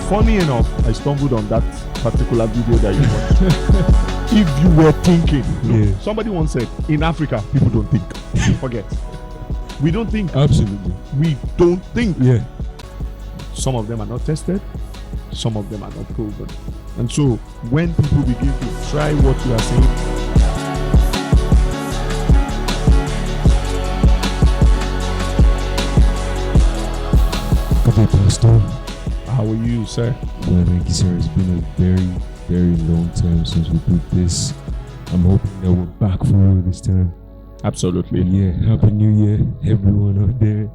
funny enough, I stumbled on that particular video that you watched. If you were thinking, somebody once said, in Africa, people don't think. Forget. We don't think. Absolutely. We don't think. Yeah. Some of them are not tested. Some of them are not proven. And so when people begin to try what you are saying, good day, Pastor. how are you, sir? Well, thank you, sir. It's been a very, very long time since we did this. I'm hoping that we're back for real this time. Absolutely. Yeah, Happy New Year, everyone out there.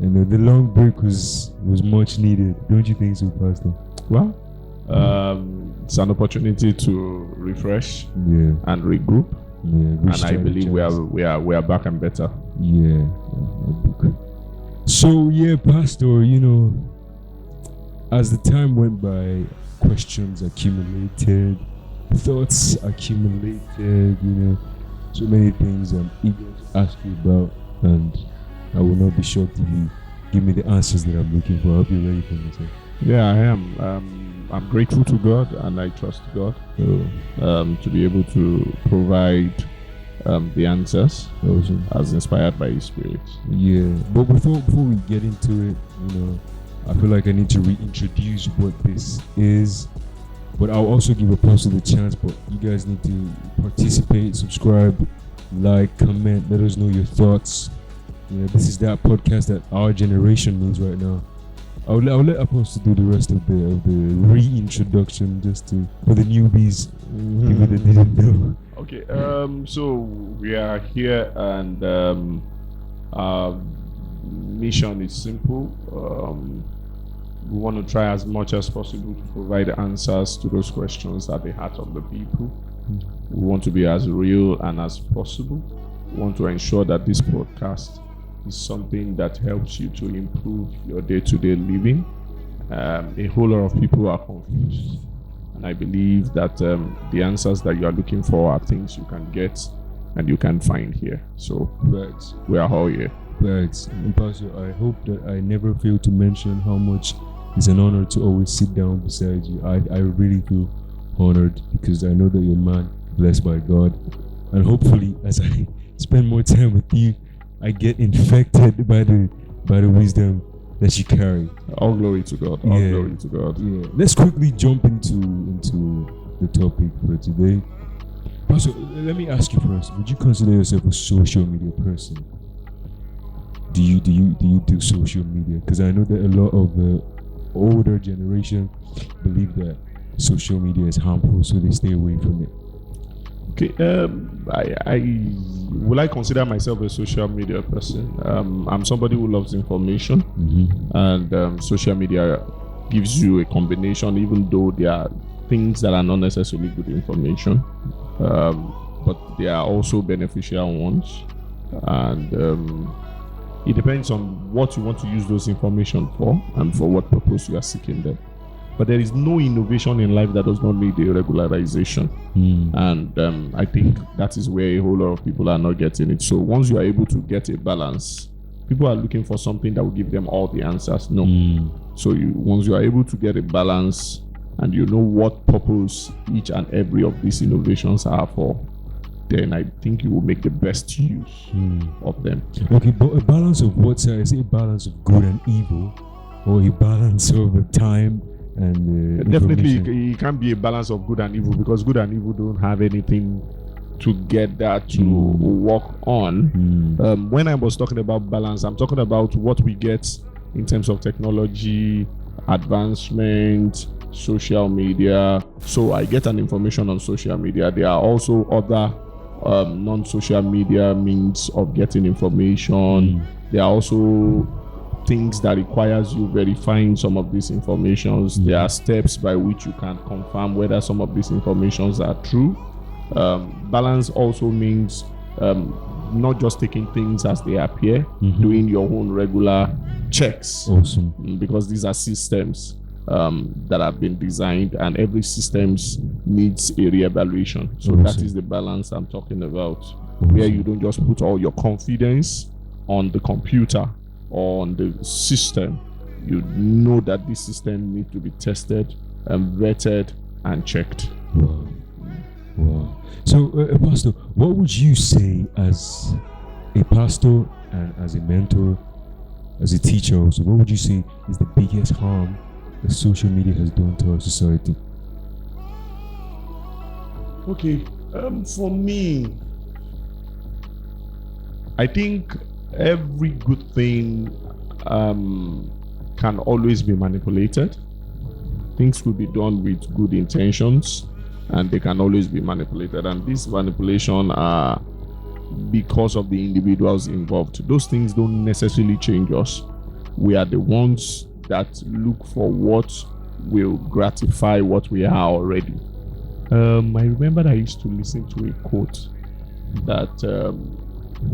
And the long break was much needed. Don't you think so, Pastor? Well, it's an opportunity to refresh and regroup. Yeah, and I believe we are back and better. Yeah. So yeah, Pastor, as the time went by, questions accumulated, thoughts accumulated, so many things I'm eager to ask you about, and I will not be shocked if you give me the answers that I'm looking for. I hope you're ready for me, sir. Yeah, I am. I'm grateful to God, and I trust God to be able to provide the answers as inspired by His Spirit. Yeah, but before we get into it, I feel like I need to reintroduce what this is. But I'll also give Apostle the chance, but you guys need to participate, subscribe, like, comment, let us know your thoughts. This is that podcast that our generation needs right now. I'll let Apostle do the rest of the reintroduction just for the newbies, people that didn't know. Okay, so we are here, and our mission is simple. We want to try as much as possible to provide answers to those questions at the heart of the people. We want to be as real and as possible. We want to ensure that this podcast is something that helps you to improve your day-to-day living. A whole lot of people are confused, and I believe that the answers that you are looking for are things you can get and you can find here. So we are all here. Thanks. And Pastor, I hope that I never fail to mention how much it's an honor to always sit down beside you. I really feel honored because I know that you're a man blessed by God, and hopefully as I spend more time with you, I get infected by the wisdom that you carry. All glory to God. All glory to God. Yeah. Let's quickly jump into the topic for today. Pastor, let me ask you first. Would you consider yourself a social media person? Do you do social media? Because I know that a lot of the older generation believe that social media is harmful, so they stay away from it. Okay, I consider myself a social media person. I'm somebody who loves information, and social media gives you a combination, even though there are things that are not necessarily good information, but there are also beneficial ones, and it depends on what you want to use those information for and for what purpose you are seeking them. But there is no innovation in life that does not need a regularization. And I think that is where a whole lot of people are not getting it. So once you are able to get a balance, people are looking for something that will give them all the answers. No. So once you are able to get a balance and you know what purpose each and every of these innovations are for, then I think you will make the best use of them. Okay, but a balance of what, sir? Is it a balance of good and evil, or a balance of the time and definitely it can't be a balance of good and evil, because good and evil don't have anything together to work on. When I was talking about balance, I'm talking about what we get in terms of technology, advancement, social media. So I get an information on social media. There are also other non-social media means of getting information. There are also things that requires you verifying some of these informations. There are steps by which you can confirm whether some of these informations are true. Balance also means not just taking things as they appear, doing your own regular checks. Awesome. Because these are systems that have been designed, and every system needs a reevaluation. So that is the balance I'm talking about, where you don't just put all your confidence on the computer or on the system. you know that this system needs to be tested and vetted and checked. Wow. Wow. So, Pastor, what would you say as a pastor and as a mentor, as a teacher also, what would you say is the biggest harm that social media has done to our society? Okay, for me, I think every good thing can always be manipulated. Things could be done with good intentions, and they can always be manipulated. And this manipulation are because of the individuals involved. Those things don't necessarily change us. We are the ones that look for what will gratify what we are already. I remember I used to listen to a quote that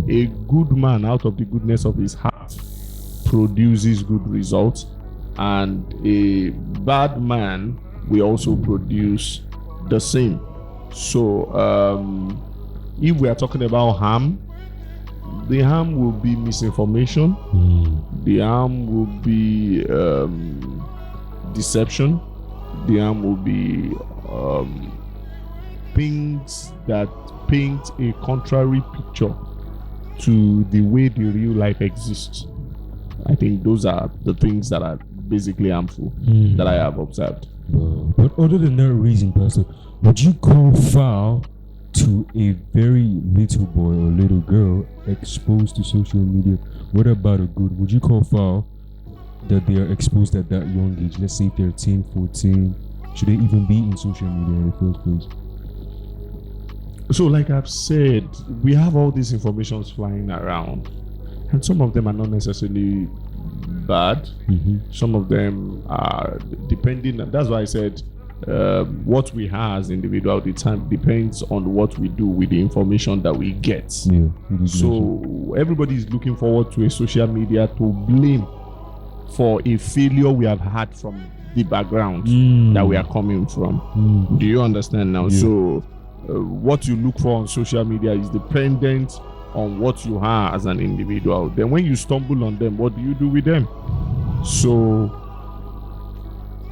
a good man out of the goodness of his heart produces good results, and a bad man will also produce the same. So if we are talking about harm, the harm will be misinformation, the harm will be deception, the harm will be things that paint a contrary picture to the way the real life exists. I think those are the things that are basically harmful that I have observed. But other than that reason, Pastor, would you call foul to a very little boy or little girl exposed to social media? What about a good? Would you call foul that they are exposed at that young age? Let's say 13, 14. Should they even be in social media in the first place? So, like I've said, we have all these informations flying around, and some of them are not necessarily bad. Some of them are depending. That's why I said what we have as individual the time depends on what we do with the information that we get. So everybody is looking forward to a social media to blame for a failure we have had from the background that we are coming from. Do you understand now? So what you look for on social media is dependent on what you are as an individual. Then when you stumble on them, what do you do with them? So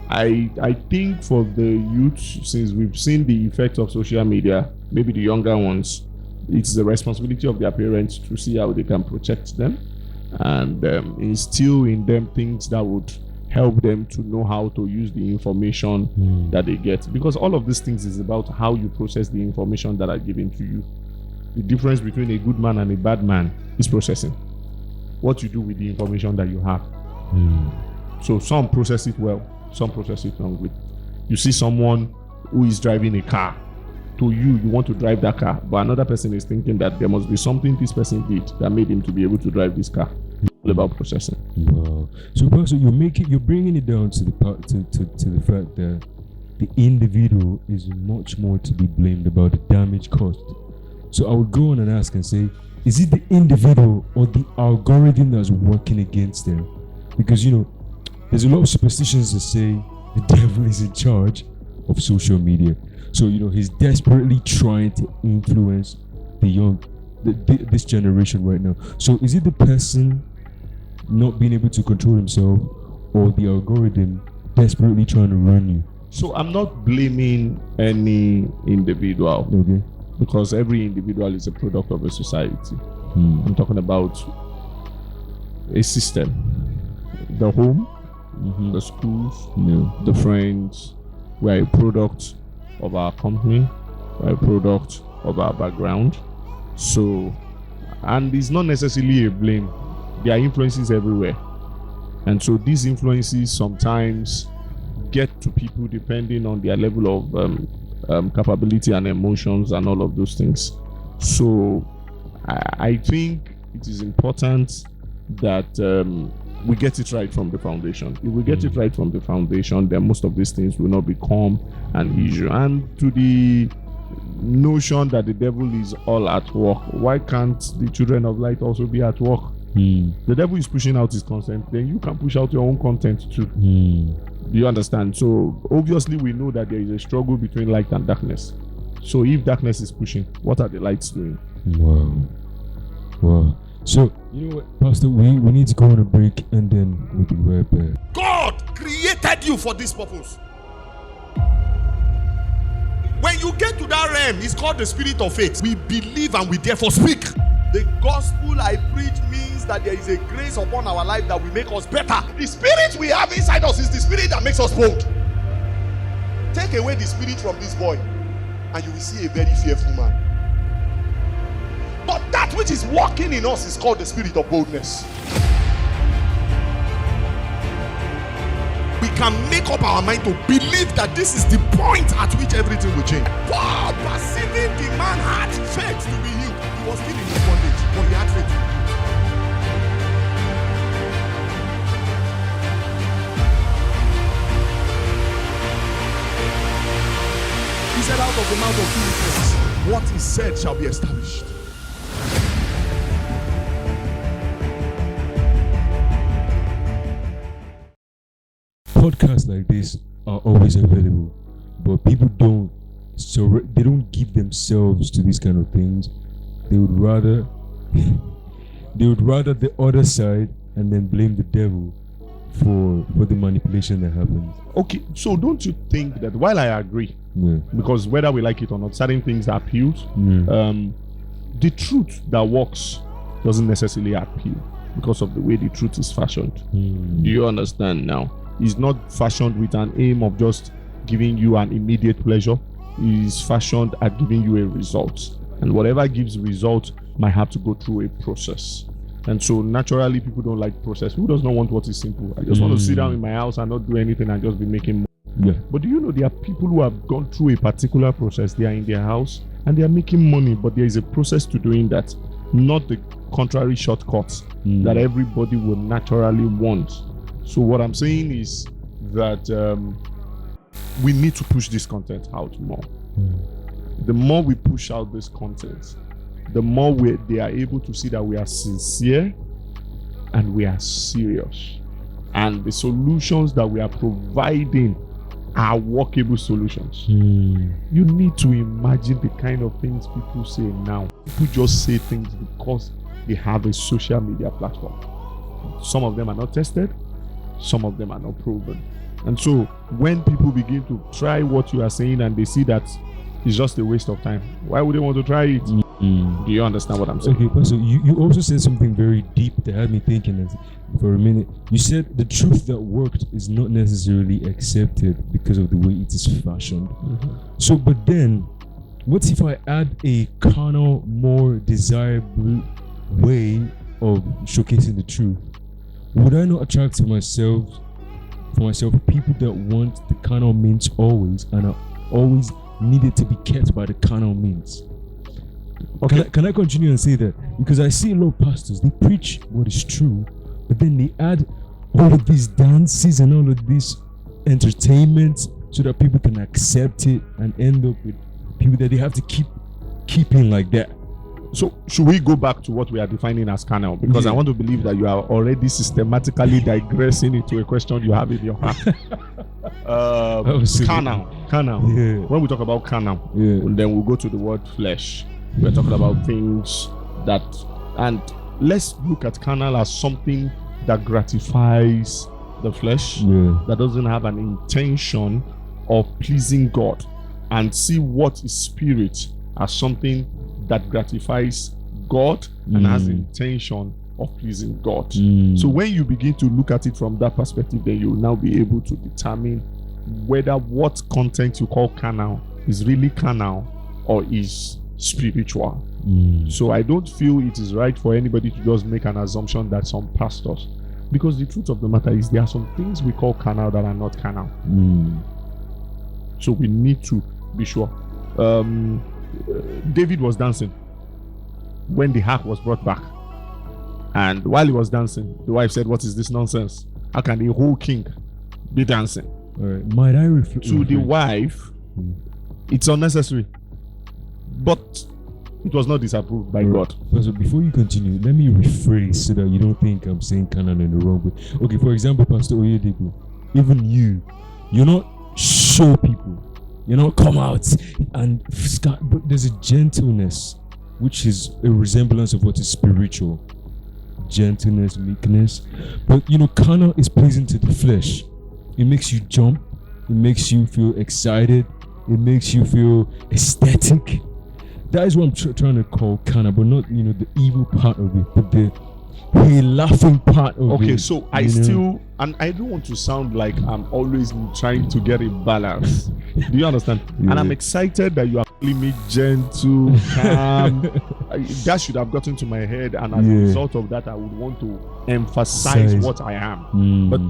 I think for the youth, since we've seen the effect of social media, maybe the younger ones, it's the responsibility of their parents to see how they can protect them and instill in them things that would help them to know how to use the information that they get. Because all of these things is about how you process the information that are given to you. The difference between a good man and a bad man is processing. What you do with the information that you have. So some process it well, some process it wrongly. You see someone who is driving a car. To you want to drive that car, but another person is thinking that there must be something this person did that made him to be able to drive this car. It's all about processing. Wow. So, Pastor, you're bringing it down to the fact that the individual is much more to be blamed about the damage caused. So I would go on and ask and say, is it the individual or the algorithm that's working against them? Because, there's a lot of superstitions that say the devil is in charge of social media. So, he's desperately trying to influence the young, this generation right now. So is it the person not being able to control himself or the algorithm desperately trying to run you? So I'm not blaming any individual. Okay. Because every individual is a product of a society. I'm talking about a system. The home, the schools, the friends. We are a product of our company. We are a product of our background. So, and it's not necessarily a blame. There are influences everywhere. And so these influences sometimes get to people depending on their level of capability and emotions and all of those things. So I think it is important that we get it right from the foundation. If we get it right from the foundation, then most of these things will not become an issue. And to the notion that the devil is all at work, why can't the children of light also be at work? The devil is pushing out his content, then you can push out your own content too. Do you understand? So obviously we know that there is a struggle between light and darkness. So if darkness is pushing, what are the lights doing? Wow. So, you know what, Pastor, we need to go on a break and then we'll be right back. God created you for this purpose. When you get to that realm, it's called the spirit of faith. We believe and we therefore speak. The gospel I preach means that there is a grace upon our life that will make us better. The spirit we have inside us is the spirit that makes us bold. Take away the spirit from this boy and you will see a very fearful man. But that which is working in us is called the spirit of boldness. We can make up our mind to believe that this is the point at which everything will change. Paul, perceiving the man had faith to be healed. He was still in his bondage, but he had faith. He said, out of the mouth of two witnesses, what is said shall be established. Podcasts like this are always available, but people don't give themselves to these kind of things. They would rather the other side and then blame the devil for the manipulation that happens. Okay, so don't you think that while I agree, because whether we like it or not, certain things appeal, the truth that works doesn't necessarily appeal because of the way the truth is fashioned. Do you understand now? It's not fashioned with an aim of just giving you an immediate pleasure. It is fashioned at giving you a result. And whatever gives result might have to go through a process. And so naturally people don't like process. Who does not want what is simple? I just want to sit down in my house and not do anything and just be making money. But do you know there are people who have gone through a particular process? They are in their house and they are making money, but there is a process to doing that, not the contrary shortcuts that everybody will naturally want. So what I'm saying is that we need to push this content out more. The more we push out this content, the more they are able to see that we are sincere and we are serious. And the solutions that we are providing are workable solutions. You need to imagine the kind of things people say now. People just say things because they have a social media platform. Some of them are not tested. Some of them are not proven. And so when people begin to try what you are saying and they see that it's just a waste of time, why would they want to try it? Do you understand what I'm saying? Okay, so you also said something very deep that had me thinking for a minute. You said the truth that worked is not necessarily accepted because of the way it is fashioned. So, but then, what if I add a carnal, more desirable way of showcasing the truth? Would I not attract to myself people that want the carnal means always and are always needed to be kept by the carnal means? Okay. Can I continue and say that? Because I see a lot of pastors, they preach what is true, but then they add all of these dances and all of this entertainment so that people can accept it and end up with people that they have to keep in like that. So should we go back to what we are defining as carnal? Because I want to believe that you are already systematically digressing into a question you have in your heart. Carnal. Yeah. When we talk about carnal, then we'll go to the word flesh. We're talking about things that, and let's look at carnal as something that gratifies the flesh, that doesn't have an intention of pleasing God, and see what is spirit as something that gratifies God and has the intention of pleasing God. So when you begin to look at it from that perspective, then you will now be able to determine whether what content you call carnal is really carnal or is spiritual. So I don't feel it is right for anybody to just make an assumption that some pastors, because the truth of the matter is there are some things we call carnal that are not carnal. So we need to be sure. David was dancing when the ark was brought back, and while he was dancing, the wife said, "What is this nonsense? How can the whole king be dancing?" All right. Might I reflect to the wife? It's unnecessary, but it was not disapproved by God. So before you continue, let me rephrase so that you don't think I'm saying canon in the wrong way. Okay, for example, Pastor Oge TV, even you're not show people. You know, come out and but there's a gentleness which is a resemblance of what is spiritual. gentleness, meekness. But carnal is pleasing to the flesh. It makes you jump. It makes you feel excited. It makes you feel ecstatic. That is what I'm trying to call carnal, but not the evil part of it, but the laughing part of it. Okay, so I still, and I don't want to sound like I'm always trying to get a balance. Do you understand? Yeah. And I'm excited that you are calling me gentle, calm. That should have gotten to my head, and as a result of that, I would want to emphasize what I am. But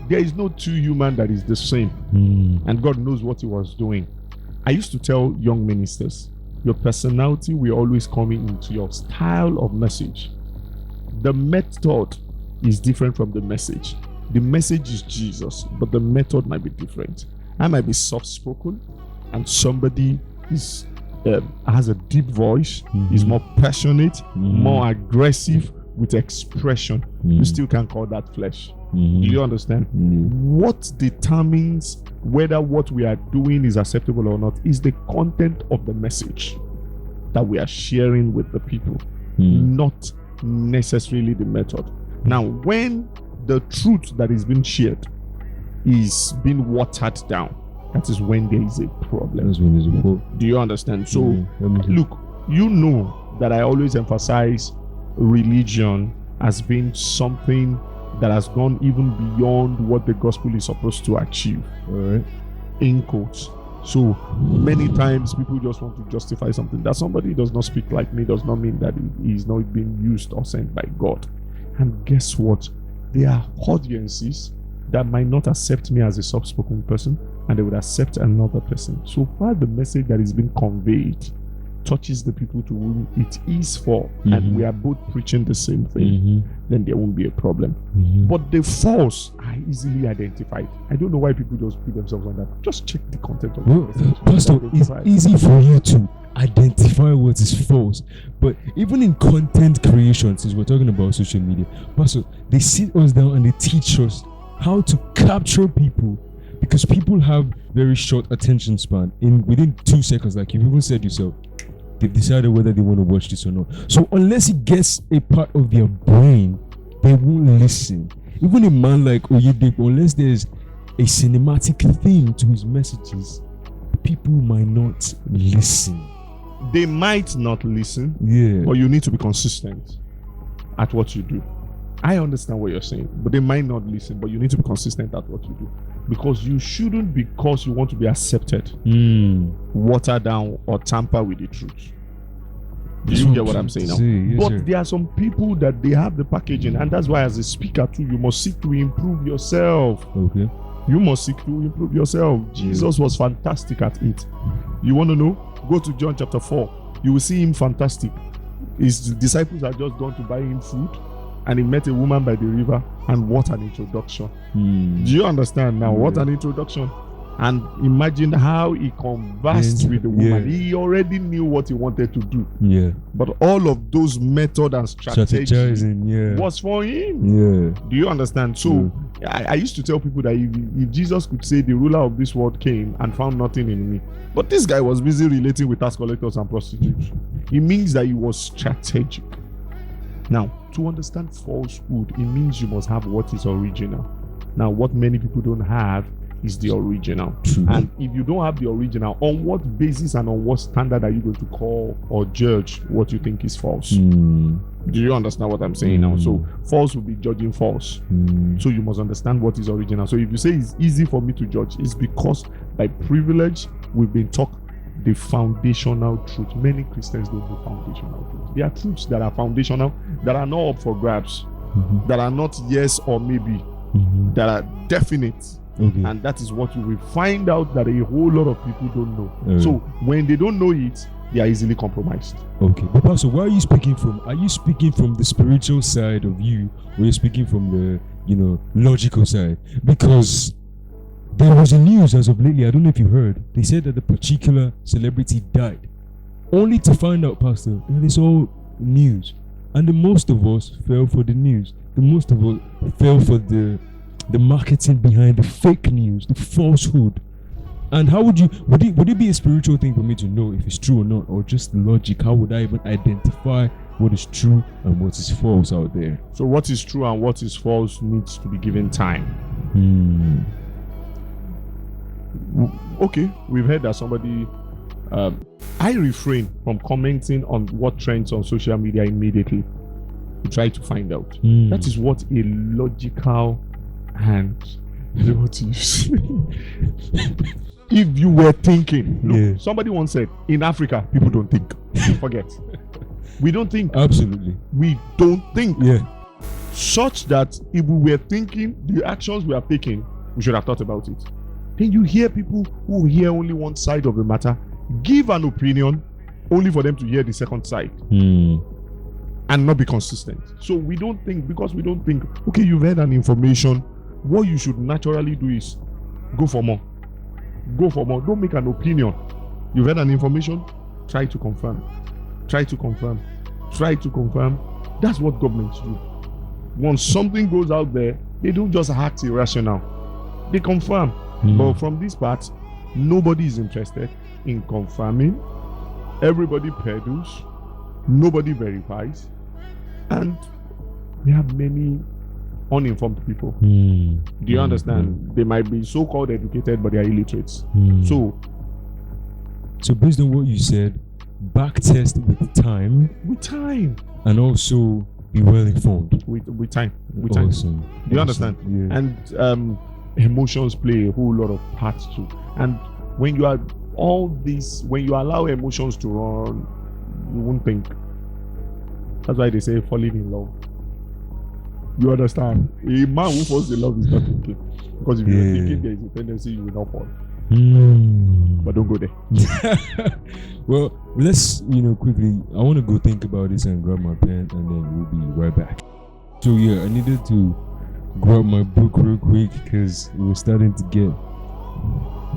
there is no two human that is the same, and God knows what He was doing. I used to tell young ministers, your personality will always come into your style of message. The method is different from the message. The message is Jesus, but the method might be different. I might be soft-spoken, and somebody is has a deep voice, is more passionate, more aggressive with expression. You still can't call that flesh. Do you understand? What determines whether what we are doing is acceptable or not is the content of the message that we are sharing with the people, not necessarily the method. Now, when the truth that is being shared is being watered down, that is when there is a problem. That's when there's a problem. Do you understand? So, look, you know that I always emphasize religion as being something that has gone even beyond what the gospel is supposed to achieve. All right. In quotes. So many times people just want to justify something. That somebody does not speak like me does not mean that he is not being used or sent by God. And guess what? There are audiences that might not accept me as a soft-spoken person, and they would accept another person. So far, the message that is being conveyed touches the people to whom it is for, and we are both preaching the same thing, then there won't be a problem. But the false are easily identified. I don't know why people just put themselves on that. Just check the content of the message. Pastor, it's easy for you to identify what is false, but even in content creation, since we're talking about social media, Pastor, they sit us down and they teach us how to capture people, because people have very short attention span. Within 2 seconds, like you even said yourself, they've decided whether they want to watch this or not. So unless it gets a part of their brain, they won't listen. Even a man like Oyedepo, unless there's a cinematic theme to his messages, people might not listen. They might not listen, but you need to be consistent at what you do. I understand what you're saying, but they might not listen, but you need to be consistent at what you do. Because you shouldn't, because you want to be accepted, water down or tamper with the truth. Do you get what I'm saying now? But there are some people that they have the packaging, and that's why as a speaker too, you must seek to improve yourself. Okay. You must seek to improve yourself. Jesus was fantastic at it. You want to know? Go to John chapter 4. You will see him fantastic. His disciples had just gone to buy him food, and he met a woman by the river, and what an introduction. Do you understand now? What an introduction. And imagine how he conversed with the woman. He already knew what he wanted to do. But all of those method and strategies was for him. Do you understand? So I used to tell people that if Jesus could say the ruler of this world came and found nothing in me, but this guy was busy relating with tax collectors and prostitutes, it means that he was strategic. Now, to understand falsehood, it means you must have what is original. Now, what many people don't have is the original. And if you don't have the original, on what basis and on what standard are you going to call or judge what you think is false? Do you understand what I'm saying now? So, false will be judging false. So, you must understand what is original. So, if you say it's easy for me to judge, it's because by privilege, we've been taught the foundational truth. Many Christians don't do foundational truth. There are truths that are foundational, that are not up for grabs, that are not yes or maybe, that are definite. And that is what you will find out that a whole lot of people don't know. So when they don't know it, they are easily compromised. Okay, but Pastor, where are you speaking from? Are you speaking from the spiritual side of you, or are you speaking from the logical side? Because there was a news as of lately, I don't know if you heard, they said that the particular celebrity died, only to find out, Pastor, that it's all news. And the most of us fell for the news. The most of us fell for the marketing behind the fake news, the falsehood. And how would it be a spiritual thing for me to know if it's true or not, or just logic? How would I even identify what is true and what is false out there. So what is true and what is false needs to be given time. Okay, we've heard that somebody I refrain from commenting on what trends on social media immediately to try to find out. That is what a logical and what you say. If you were thinking, look, somebody once said, in Africa, people don't think. Forget. We don't think. Absolutely. We don't think. Yeah. Such that if we were thinking the actions we are taking, we should have thought about it. Then you hear people who hear only one side of the matter give an opinion only for them to hear the second side and not be consistent. So we don't think, because we don't think, okay, you've heard an information, what you should naturally do is go for more. Go for more. Don't make an opinion. You've heard an information, try to confirm. Try to confirm. Try to confirm. That's what governments do. Once something goes out there, they don't just act irrational. They confirm. But from this part, nobody is interested in confirming. Everybody peddles. Nobody verifies. And we have many uninformed people. Do you understand? They might be so-called educated, but they are illiterates. So based on what you said, backtest with time. With time. And also be well informed. With time. With Awesome. time. Do you understand? Yeah. And emotions play a whole lot of parts too. And when you are all this, when you allow emotions to run, you won't think. That's why they say falling in love. You understand? A man who falls in love is not thinking. Because if you're thinking, there is a tendency you will not fall. But don't go there. Well, let's quickly. I want to go think about this and grab my pen, and then we'll be right back. So yeah, I needed to grab my book real quick because it was starting to get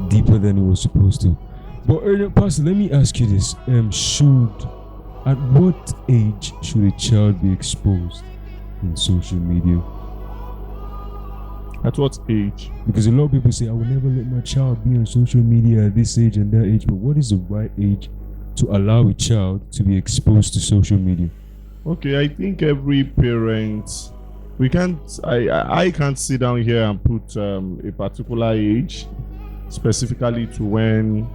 deeper than it was supposed to. But Pastor, let me ask you this: at what age should a child be exposed in social media? At what age? Because a lot of people say, I will never let my child be on social media at this age and that age. But what is the right age to allow a child to be exposed to social media? Okay, I think every parent, I can't sit down here and put a particular age specifically to when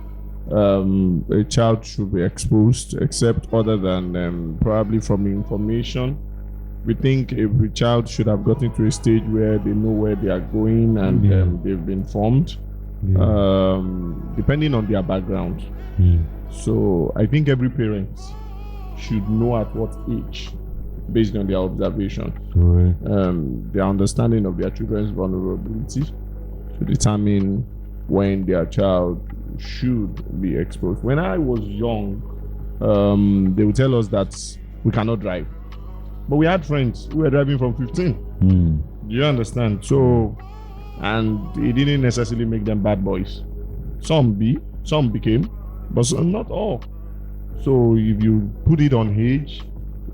a child should be exposed, except other than probably from information. We think every child should have gotten to a stage where they know where they are going and they've been formed, depending on their background. So I think every parent should know at what age, based on their observation, their understanding of their children's vulnerability, to determine when their child should be exposed. When I was young, they would tell us that we cannot drive. But we had friends who were driving from 15. Do you understand? So, and it didn't necessarily make them bad boys. Some became, but some, not all. So if you put it on age,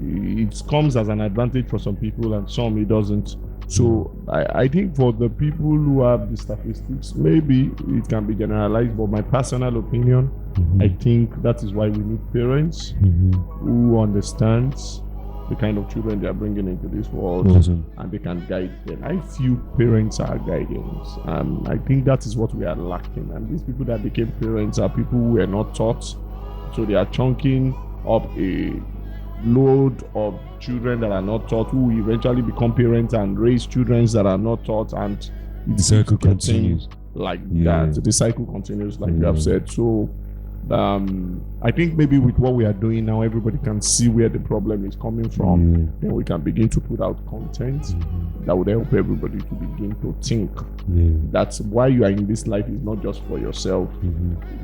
it comes as an advantage for some people and some it doesn't. So I think for the people who have the statistics, maybe it can be generalized, but my personal opinion, I think that is why we need parents who understands the kind of children they are bringing into this world, and they can guide them. I feel parents are guidance. I think that is what we are lacking. And these people that became parents are people who were not taught, so they are chunking up a load of children that are not taught, who eventually become parents and raise children that are not taught, and the cycle continues like that. The cycle continues, like you have said. So I think maybe with what we are doing now, everybody can see where the problem is coming from. Then we can begin to put out content that would help everybody to begin to think. That's why you are in this life is not just for yourself.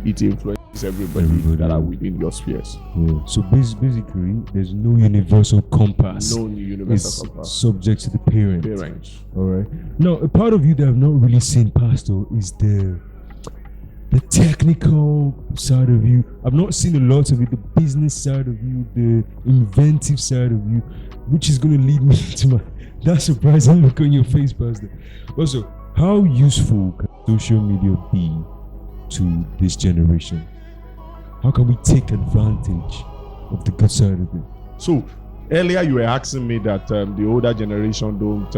It influences everybody that are within your spheres. So basically, there's no universal compass. No universal compass. Subject to the parents. All right. Now, a part of you that I've not really seen, Pastor, is the technical side of you. I've not seen a lot of it, the business side of you, the inventive side of you, which is going to lead me to that surprising look on your face, Pastor. Also, how useful can social media be to this generation? How can we take advantage of the good side of it? So, Earlier, you were asking me that the older generation don't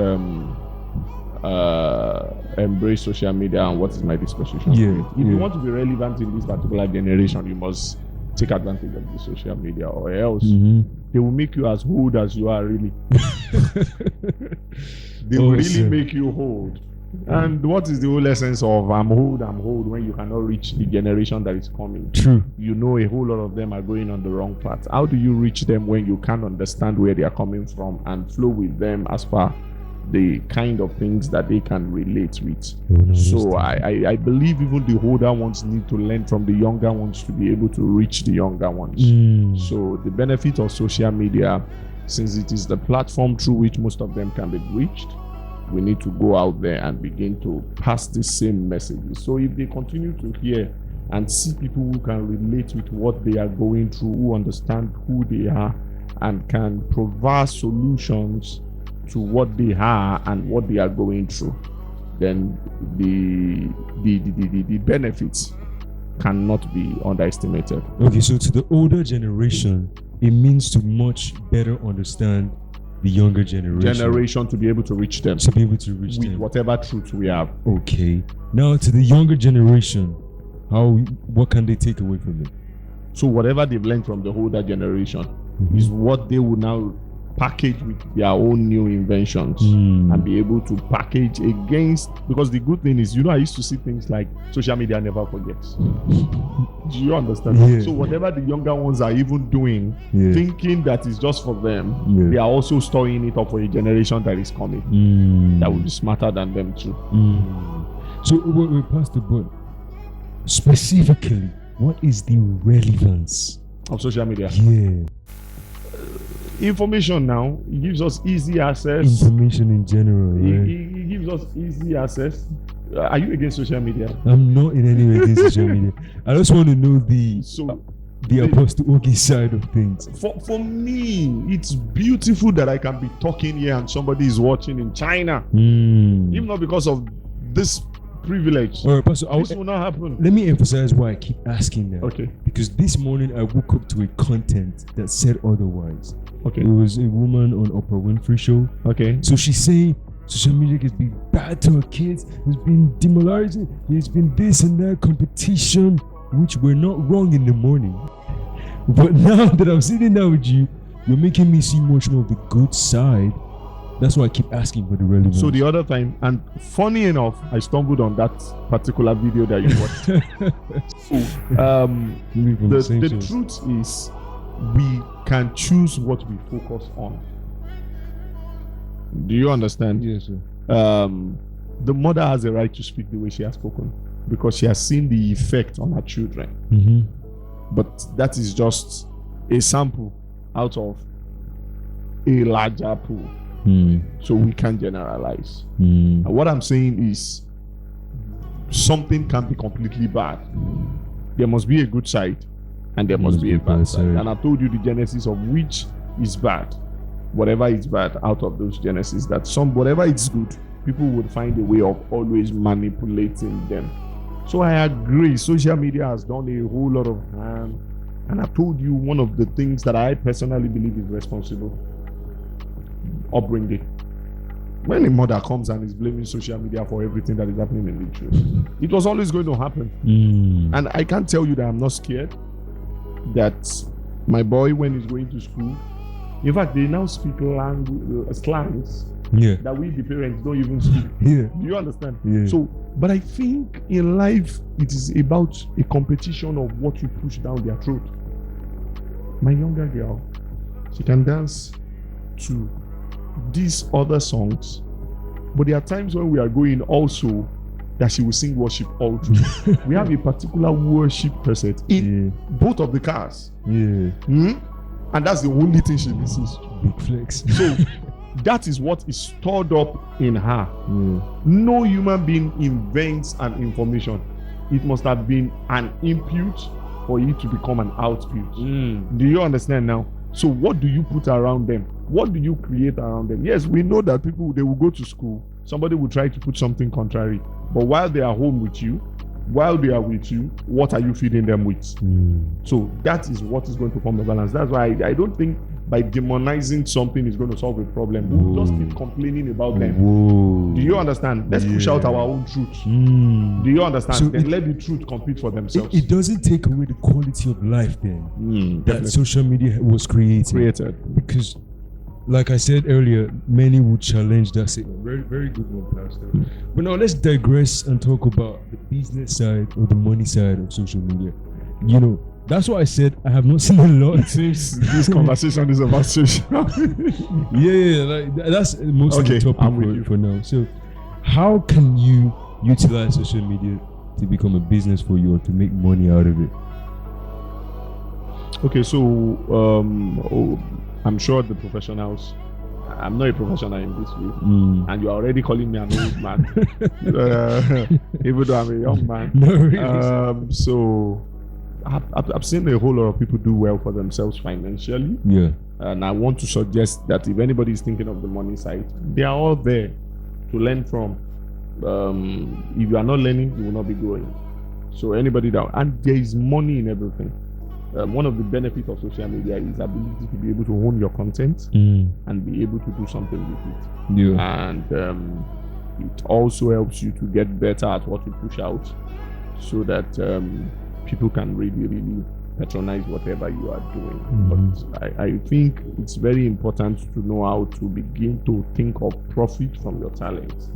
embrace social media, and what is my disposition? Yeah. If you want to be relevant in this particular generation, you must take advantage of the social media, or else they will make you as old as you are really. They will really make you old. And what is the whole essence of I'm old when you cannot reach the generation that is coming? True. You know a whole lot of them are going on the wrong path. How do you reach them when you can't understand where they are coming from and flow with them as far the kind of things that they can relate with? So I believe even the older ones need to learn from the younger ones to be able to reach the younger ones. So the benefit of social media, since it is the platform through which most of them can be reached, we need to go out there and begin to pass the same messages. So if they continue to hear and see people who can relate with what they are going through, who understand who they are, and can provide solutions to what they are and what they are going through, then the benefits cannot be underestimated. Okay, so to the older generation, it means to much better understand the younger generation to be able to reach them, with them, whatever truth we have. Okay, now to the younger generation, what can they take away from it? So whatever they've learned from the older generation is what they will now package with their own new inventions and be able to package against. Because the good thing is, I used to see things like social media never forgets. Do you understand? Yeah. So whatever the younger ones are even doing, thinking that is just for them, they are also storing it up for a generation that is coming that will be smarter than them too. So we passed the book. Specifically, what is the relevance of social media? Information now, it gives us easy access. Information in general, right? It gives us easy access. Are you against social media? I'm not in any way against social media. I just want to know the Apostle Oge side of things. For me, it's beautiful that I can be talking here and somebody is watching in China. Even not because of this privilege. All right, Pastor, this will not happen. Let me emphasize why I keep asking that. Okay. Because this morning I woke up to a content that said otherwise. Okay. It was a woman on Oprah Winfrey show. Okay. So she's saying social media has been bad to her kids. It's been demoralizing. There's been this and that competition, which we're not wrong in the morning. But now that I'm sitting down with you, you're making me see much more of the good side. That's why I keep asking for the relevance. So the other time, and funny enough, I stumbled on that particular video that you watched. The truth is, we can choose what we focus on. Do you understand? Yes, sir. The mother has a right to speak the way she has spoken because she has seen the effect on her children. But that is just a sample out of a larger pool. So we can't generalize. And what I'm saying is, something can be completely bad. There must be a good side and there must be a bad side. And I told you the genesis of which is bad. Whatever is bad out of those genesis, that whatever is good, people would find a way of always manipulating them. So I agree, social media has done a whole lot of harm. And I told you one of the things that I personally believe is responsible: upbringing. When a mother comes and is blaming social media for everything that is happening in the church, it was always going to happen. And I can't tell you that I'm not scared that my boy, when he's going to school, in fact, they now speak slangs that we, the parents, don't even speak. Do you understand? So, but I think in life, it is about a competition of what you push down their throat. My younger girl, she can dance to these other songs, but there are times when we are going also that she will sing worship all through. We have a particular worship preset in both of the cars. And that's the only thing she listens to. Big flex. So that is what is stored up in her. No human being invents an information. It must have been an input for it to become an output. Do you understand now? So what do you put around them? What do you create around them? Yes, we know that people, they will go to school. Somebody will try to put something contrary. But while they are home with you, while they are with you, what are you feeding them with? So that is what is going to form the balance. That's why I don't think by demonizing something is going to solve a problem. We'll just keep complaining about them. Whoa. Do you understand? Let's push out our own truth. Do you understand? So then let the truth compete for themselves. It doesn't take away the quality of life then that Definitely. social media was created. Because, like I said earlier, many would challenge that statement. Very, very good one, Pastor. But now let's digress and talk about the business side or the money side of social media. You know, that's why I said I have not seen a lot. It seems this conversation is about social. Like that's most of the topic I'm with you. for now. So, how can you utilize social media to become a business for you or to make money out of it? Okay, so I'm sure the professionals. I'm not a professional in this field, and you're already calling me an old man, even though I'm a young man. No, really. So I've seen a whole lot of people do well for themselves financially. Yeah. And I want to suggest that if anybody is thinking of the money side, they are all there to learn from. If you are not learning, you will not be growing. So anybody and there is money in everything. One of the benefits of social media is the ability to be able to own your content and be able to do something with it. Yeah. And it also helps you to get better at what you push out, so that people can really patronize whatever you are doing. But I think it's very important to know how to begin to think of profit from your talents,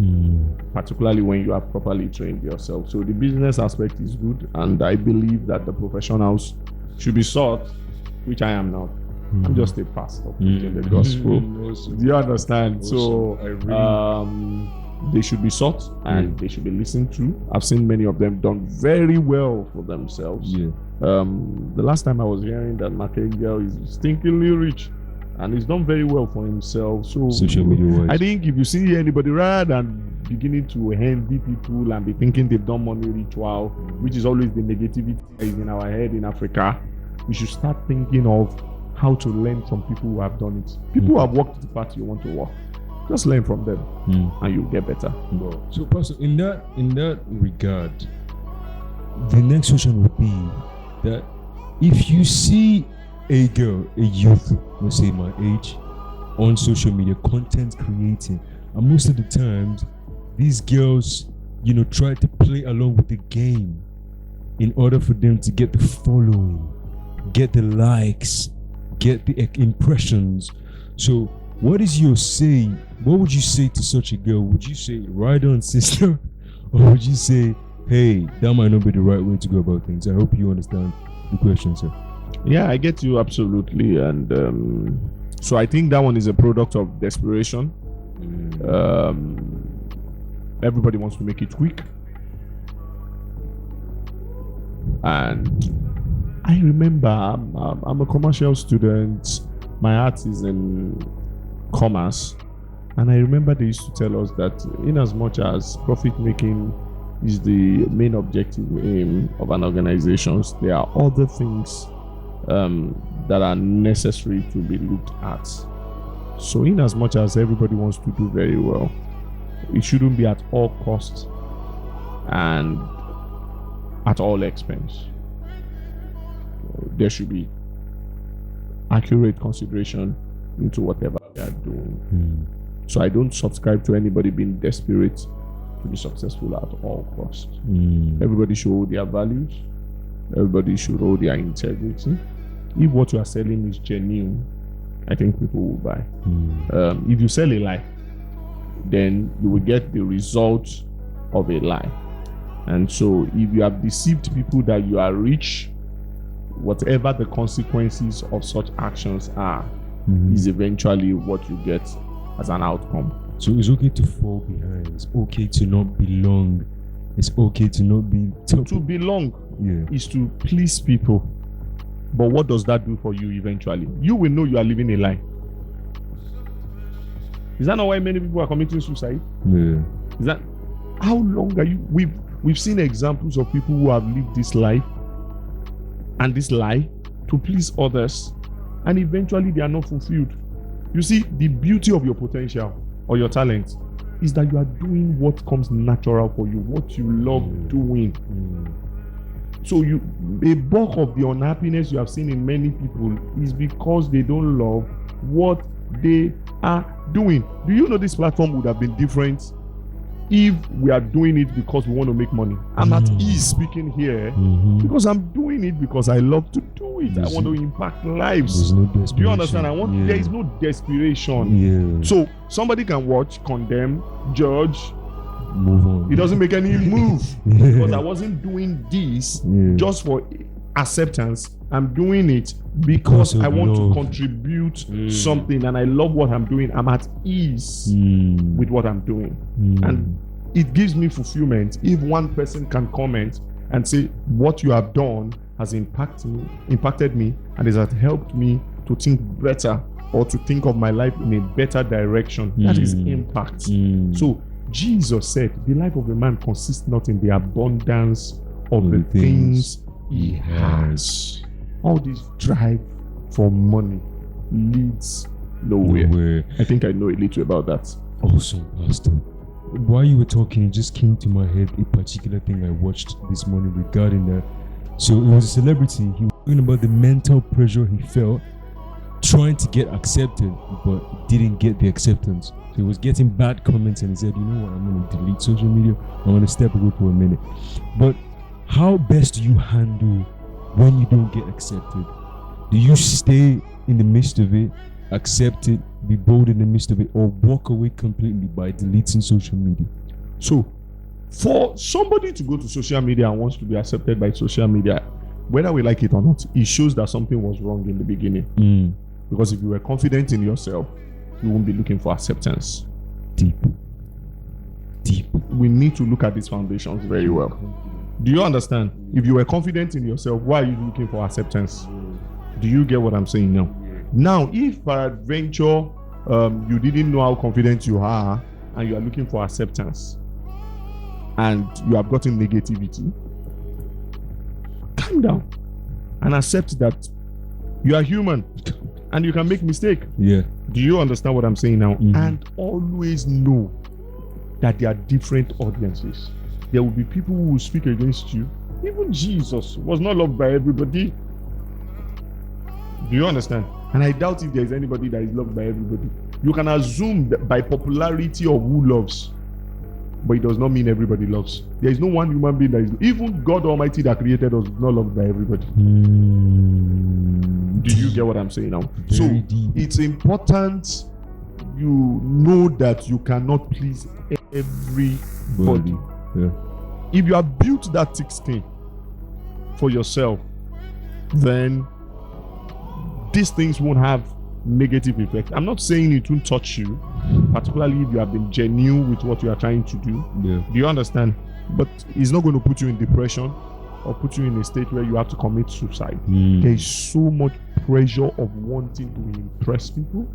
particularly when you are properly trained yourself. So the business aspect is good, and I believe that the professionals should be sought, which I am not. I'm just a pastor preaching the gospel. Do you understand? So they should be sought and they should be listened to. I've seen many of them done very well for themselves. Yeah. The last time I was hearing that Makengel is stinkingly rich and he's done very well for himself. So social media wise, I think if you see anybody rather than beginning to envy people and be thinking they've done money ritual, which is always the negativity that is in our head in Africa, we should start thinking of how to learn from people who have done it. People who have walked the path you want to walk. Just learn from them and you'll get better. So, Pastor, in that regard, the next question would be that if you see a girl, a youth, let's say my age, on social media, content creating, and most of the times, these girls, try to play along with the game in order for them to get the following, get the likes, get the impressions. So, what is your say? What would you say to such a girl? Would you say, right on, sister? Or would you say, hey, that might not be the right way to go about things? I hope you understand the question, sir. Yeah, I get you absolutely. And so I think that one is a product of desperation. Everybody wants to make it quick. And I remember I'm a commercial student. My art is in commerce, and I remember they used to tell us that in as much as profit making is the main objective aim of an organization, there are other things that are necessary to be looked at. So in as much as everybody wants to do very well, it shouldn't be at all costs and at all expense. There should be accurate consideration into whatever they are doing. So I don't subscribe to anybody being desperate to be successful at all costs. Everybody should hold their values. Everybody should hold their integrity. If what you are selling is genuine, I think people will buy. If you sell a lie, then you will get the result of a lie. And so if you have deceived people that you are rich, whatever the consequences of such actions are, is eventually what you get as an outcome. So it's okay to fall behind. It's okay to not belong. It's okay to not be To belong is to please people. But what does that do for you eventually? You will know you are living a lie. Is that not why many people are committing suicide? Yeah. Is that how long are you? We've seen examples of people who have lived this life and this lie to please others, and eventually they are not fulfilled. You see, the beauty of your potential or your talent is that you are doing what comes natural for you, what you love doing. So a bulk of the unhappiness you have seen in many people is because they don't love what they are doing. Do you know this platform would have been different if we are doing it because we want to make money? I'm at ease speaking here because I'm doing it because I love to do it. I want to impact lives. No, do you understand? There is no desperation. So somebody can watch, condemn, judge, move on. It doesn't make any move because I wasn't doing this just for acceptance. I'm doing it because I want to contribute something, and I love what I'm doing. I'm at ease with what I'm doing, and it gives me fulfillment if one person can comment and say what you have done has impacted me and has helped me to think better or to think of my life in a better direction. That is impact. So Jesus said the life of a man consists not in the abundance of the things he has. All this drive for money leads nowhere. I think I know a little about that. Awesome, Pastor. While you were talking, it just came to my head a particular thing I watched this morning regarding that. So it was a celebrity. He was talking about the mental pressure he felt trying to get accepted, but didn't get the acceptance. So he was getting bad comments, and he said, you know what, I'm going to delete social media. I'm going to step away for a minute. But how best do you handle when you don't get accepted? Do you stay in the midst of it, accept it, be bold in the midst of it, or walk away completely by deleting social media? So for somebody to go to social media and wants to be accepted by social media, whether we like it or not, it shows that something was wrong in the beginning. Because if you were confident in yourself, you won't be looking for acceptance. Deep. We need to look at these foundations very well. Do you understand? If you were confident in yourself, why are you looking for acceptance? Do you get what I'm saying now? Now, if peradventure you didn't know how confident you are and you are looking for acceptance and you have gotten negativity, calm down and accept that you are human and you can make mistakes. Do you understand what I'm saying now? And always know that there are different audiences. There will be people who will speak against you. Even Jesus was not loved by everybody. Do you understand? And I doubt if there is anybody that is loved by everybody. You can assume that by popularity of who loves, but it does not mean everybody loves. There is no one human being that is, even God Almighty that created us, is not loved by everybody. Do you get what I'm saying now? So it's important you know that you cannot please everybody. If you have built that thick skin for yourself, then these things won't have negative effect. I'm not saying it won't touch you, particularly if you have been genuine with what you are trying to do. Do you understand? But it's not going to put you in depression or put you in a state where you have to commit suicide. There is so much pressure of wanting to impress people,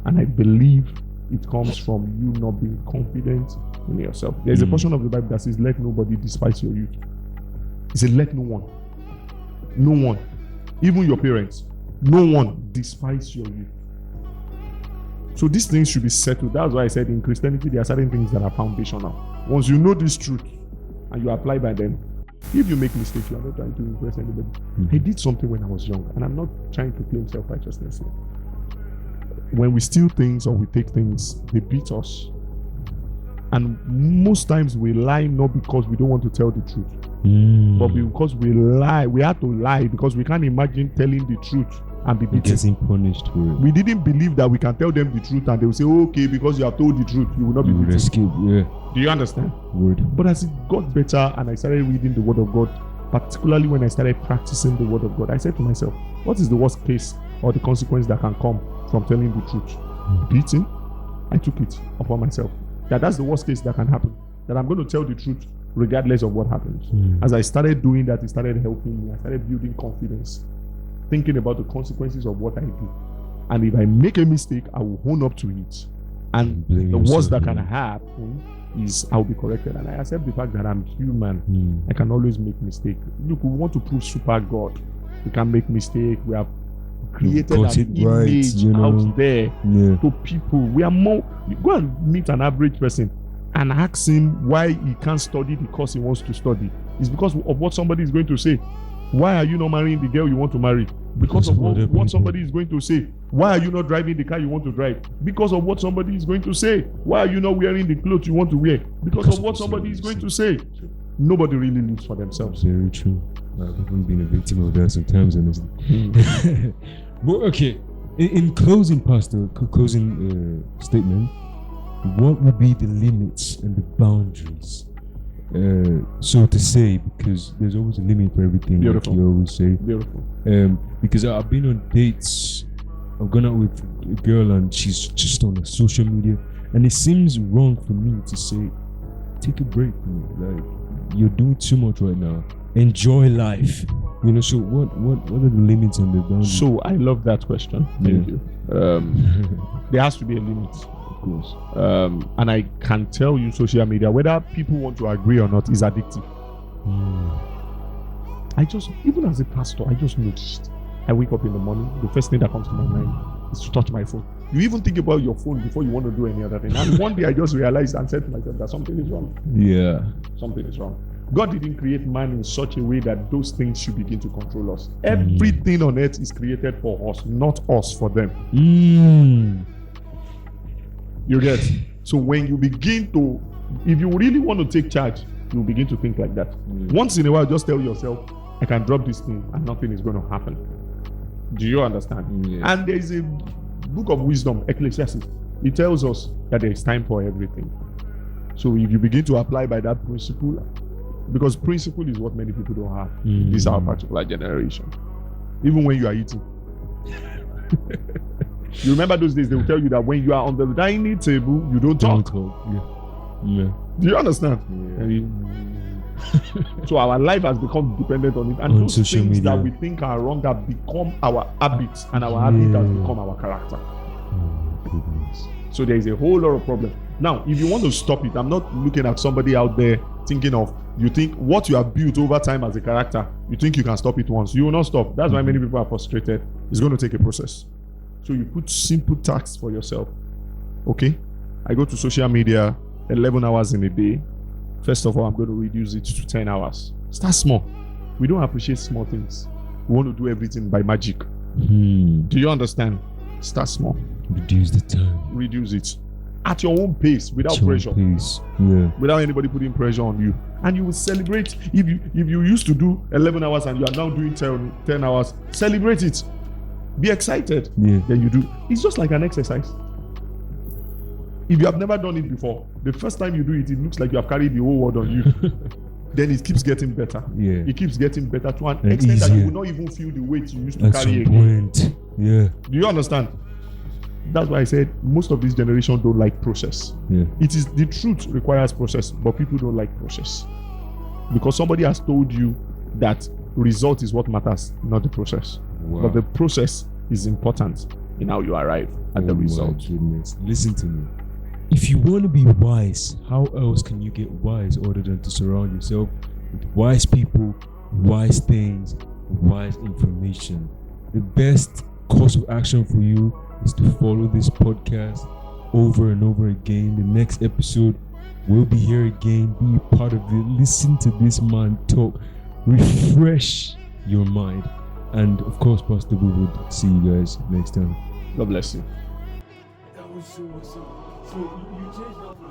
and I believe it comes from you not being confident in yourself. There's a portion of the Bible that says, let nobody despise your youth. It said, let no one, even your parents, no one despise your youth. So these things should be settled. That's why I said in Christianity there are certain things that are foundational. Once you know this truth and you apply by them, if you make mistakes, you are not trying to impress anybody. I did something when I was young, and I'm not trying to claim self-righteousness here. When we steal things or we take things, they beat us. And most times we lie not because we don't want to tell the truth, but because we lie. We have to lie because we can't imagine telling the truth and be beaten. Getting punished for it. We didn't believe that we can tell them the truth and they will say, okay, because you have told the truth, you will not be beaten. Escape. Do you understand? But as it got better and I started reading the Word of God, particularly when I started practicing the Word of God, I said to myself, what is the worst case or the consequence that can come from telling the truth? Beating. I took it upon myself. That's the worst case that can happen. That I'm going to tell the truth regardless of what happens. As I started doing that, it started helping me. I started building confidence, thinking about the consequences of what I do. And if I make a mistake, I will own up to it. And the worst that can happen is I'll be corrected. And I accept the fact that I'm human. I can always make mistakes. Look, we want to prove super God. We can make mistakes. We have created an image out there to people. We are more. You go and meet an average person and ask him why he can't study the course he wants to study. It's because of what somebody is going to say. Why are you not marrying the girl you want to marry? Because of what somebody is going to say. Why are you not driving the car you want to drive? Because of what somebody is going to say. Why are you not wearing the clothes you want to wear? Because of what somebody is going to say. Nobody really lives for themselves. Very true. I've even been a victim of that sometimes, honestly. But okay, in closing, Pastor, closing statement, what would be the limits and the boundaries? So to say, because there's always a limit for everything. Beautiful. Like you always say. Beautiful. Because I've been on dates. I've gone out with a girl and she's just on social media, and it seems wrong for me to say, take a break, like you're doing too much right now. Enjoy life. You know. So what are the limits and the boundaries? So I love that question. Thank you. There has to be a limit. Of course. And I can tell you, social media, whether people want to agree or not, is addictive. I just, even as a pastor, I just noticed. I wake up in the morning, the first thing that comes to my mind is to touch my phone. You even think about your phone before you want to do any other thing. And one day I just realized and said to myself that something is wrong. Yeah. Something is wrong. God didn't create man in such a way that those things should begin to control us. Everything on earth is created for us, not us for them. You get? So when you begin to, if you really want to take charge, you begin to think like that. Once in a while, just tell yourself, I can drop this thing and nothing is going to happen. Do you understand? Yeah. And there is a book of wisdom, Ecclesiastes. It tells us that there is time for everything. So if you begin to apply by that principle, because principle is what many people don't have. This is our particular generation. Even when you are eating. You remember those days, they will tell you that when you are on the dining table, you don't talk. Yeah. Do you understand? Yeah. So our life has become dependent on it. And On those social things media. that we think are wrong have become our habits. And our habit has become our character. Goodness. So there is a whole lot of problem. Now, if you want to stop it, I'm not looking at somebody out there thinking of, you think what you have built over time as a character, you think you can stop it once. You will not stop. That's why many people are frustrated. It's going to take a process. So you put simple tasks for yourself. Okay? I go to social media 11 hours in a day. First of all, I'm going to reduce it to 10 hours. Start small. We don't appreciate small things. We want to do everything by magic. Do you understand? Start small. Reduce the time. Reduce it. At your own pace, without At your pressure. own pace. Yeah. Without anybody putting pressure on you. And you will celebrate. If you used to do 11 hours and you are now doing 10 hours, celebrate it. Be excited. Yeah. Then you do. It's just like an exercise. If you have never done it before, the first time you do it, it looks like you have carried the whole world on you. Then it keeps getting better. Yeah. It keeps getting better to an And extent that you easier. will not even feel the weight you used to At carry some again. point. Yeah. Do you understand? That's why I said most of this generation don't like process. Yeah. It is the truth requires process, but people don't like process. Because somebody has told you that result is what matters, not the process. Wow. But the process is important in how you arrive at the result. My goodness. Listen to me. If you want to be wise, how else can you get wise other than to surround yourself with wise people, wise things, wise information? The best course of action for you is to follow this podcast over and over again. The next episode will be here again. Be a part of it. Listen to this man talk. Refresh your mind. And of course, Pastor, we would see you guys next time. God bless you. That was so awesome. So you changed up the